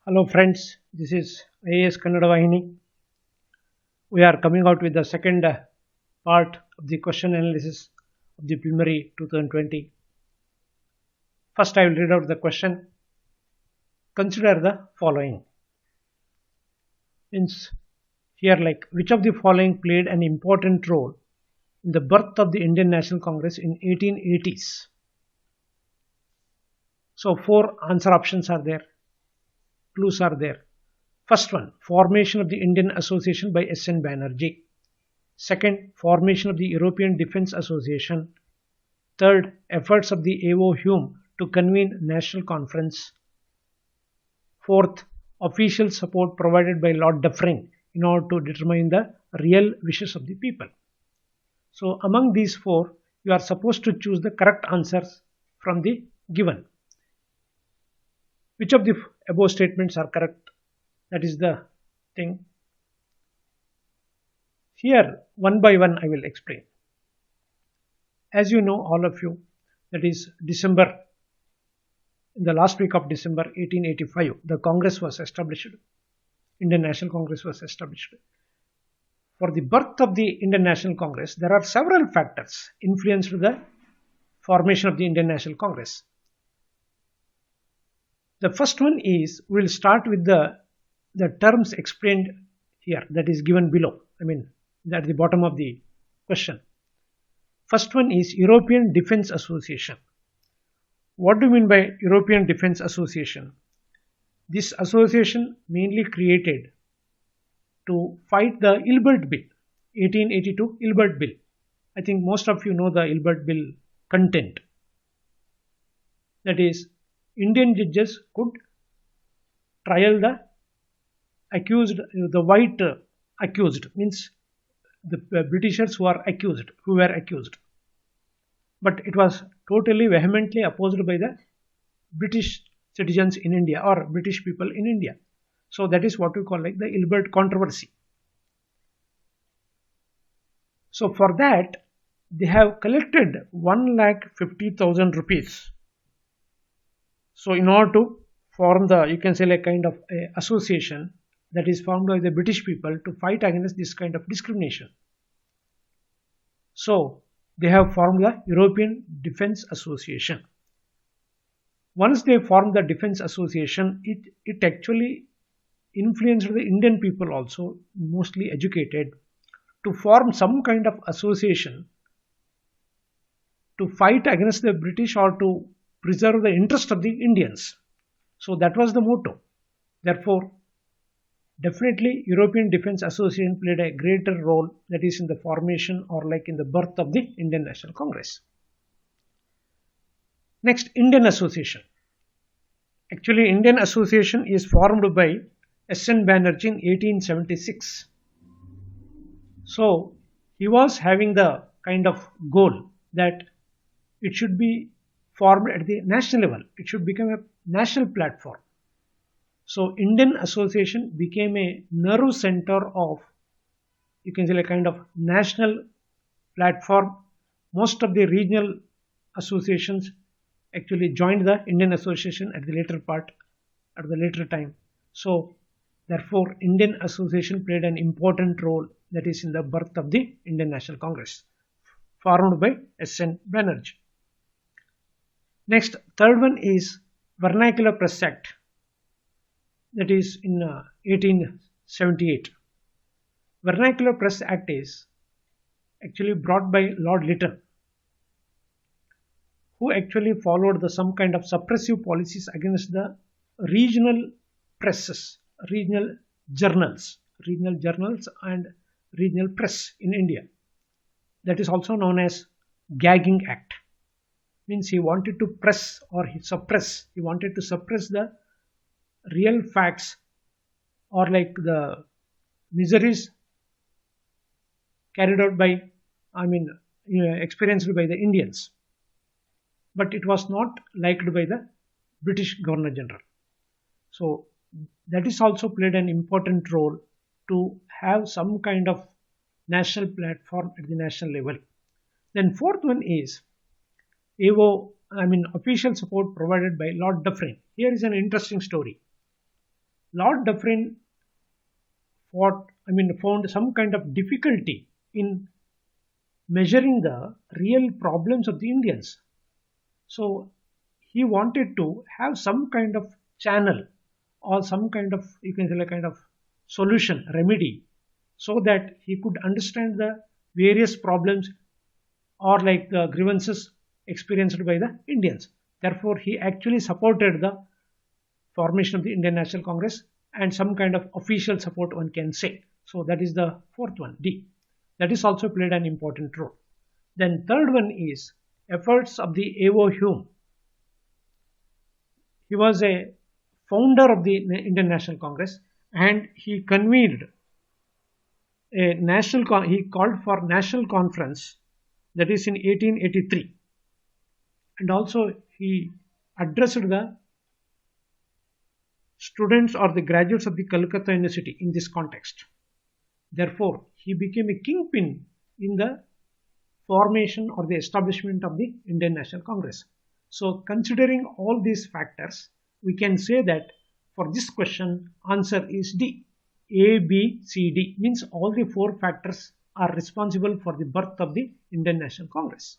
Hello friends, this is IAS Kannada Vahini. We are coming out with the second part of the question analysis of the preliminary 2020. First I will read out the question. Consider the following. Means here like which of the following played an important role in the birth of the Indian National Congress in 1880s? So four answer options are there. Clues are there. First one, formation of the Indian Association by S.N. Banerjee. Second, formation of the European Defence Association. Third, efforts of the A.O. Hume to convene National Conference. Fourth, official support provided by Lord Dufferin in order to determine the real wishes of the people. So among these four, you are supposed to choose the correct answers from the given. Which of the above statements are correct? That is the thing. Here, one by one, I will explain. As you know, all of you, that is December, in the last week of December 1885, the Congress was established. Indian National Congress was established. For the birth of the Indian National Congress, there are several factors influenced the formation of the Indian National Congress. The first one is, we will start with the terms explained here, that is given below. At the bottom of the question. First one is European Defence Association. What do you mean by European Defence Association? This association mainly created to fight the Ilbert Bill, 1882 Ilbert Bill. I think most of you know the Ilbert Bill content. That is, Indian judges could trial the accused, the white accused, means the Britishers who were accused. But it was totally vehemently opposed by the British citizens in India or British people in India. So that is what we call like the Ilbert controversy. So for that, they have collected 1,50,000 rupees. So in order to form the, you can say like kind of a association that is formed by the British people to fight against this kind of discrimination. So they have formed the European Defence Association. Once they formed the Defence Association, it actually influenced the Indian people also, mostly educated, to form some kind of association to fight against the British or to preserve the interest of the Indians. So that was the motto. Therefore, definitely European Defence Association played a greater role, that is in the formation or like in the birth of the Indian National Congress. Next, Indian Association. Actually, Indian Association is formed by S.N. Banerjee in 1876. So he was having the kind of goal that it should be formed at the national level. It should become a national platform. So Indian Association became a nerve center of, you can say like kind of national platform. Most of the regional associations actually joined the Indian Association at the later time. So therefore Indian Association played an important role, that is in the birth of the Indian National Congress, formed by S.N. Banerjee. Next, third one is Vernacular Press Act, that is in 1878. Vernacular Press Act is actually brought by Lord Lytton, who actually followed some kind of suppressive policies against the regional presses, regional journals and regional press in India. That is also known as Gagging Act. Means he wanted to he wanted to suppress the real facts or like the miseries carried out by, experienced by the Indians. But it was not liked by the British Governor General. So that is also played an important role to have some kind of national platform at the national level. Then fourth one is official support provided by Lord Dufferin. Here is an interesting story. Lord Dufferin found some kind of difficulty in measuring the real problems of the Indians. So he wanted to have some kind of channel or some kind of, you can say, like kind of solution, remedy, so that he could understand the various problems or like the grievances experienced by the Indians. Therefore, he actually supported the formation of the Indian National Congress and some kind of official support, one can say. So that is the fourth one, D. That is also played an important role. Then third one is efforts of the A.O. Hume. He was a founder of the Indian National Congress, and he convened he called for national conference, that is in 1883, and also he addressed the students or the graduates of the Calcutta University in this context. Therefore, he became a kingpin in the formation or the establishment of the Indian National Congress. So, considering all these factors, we can say that for this question, answer is D. A, B, C, D means all the four factors are responsible for the birth of the Indian National Congress.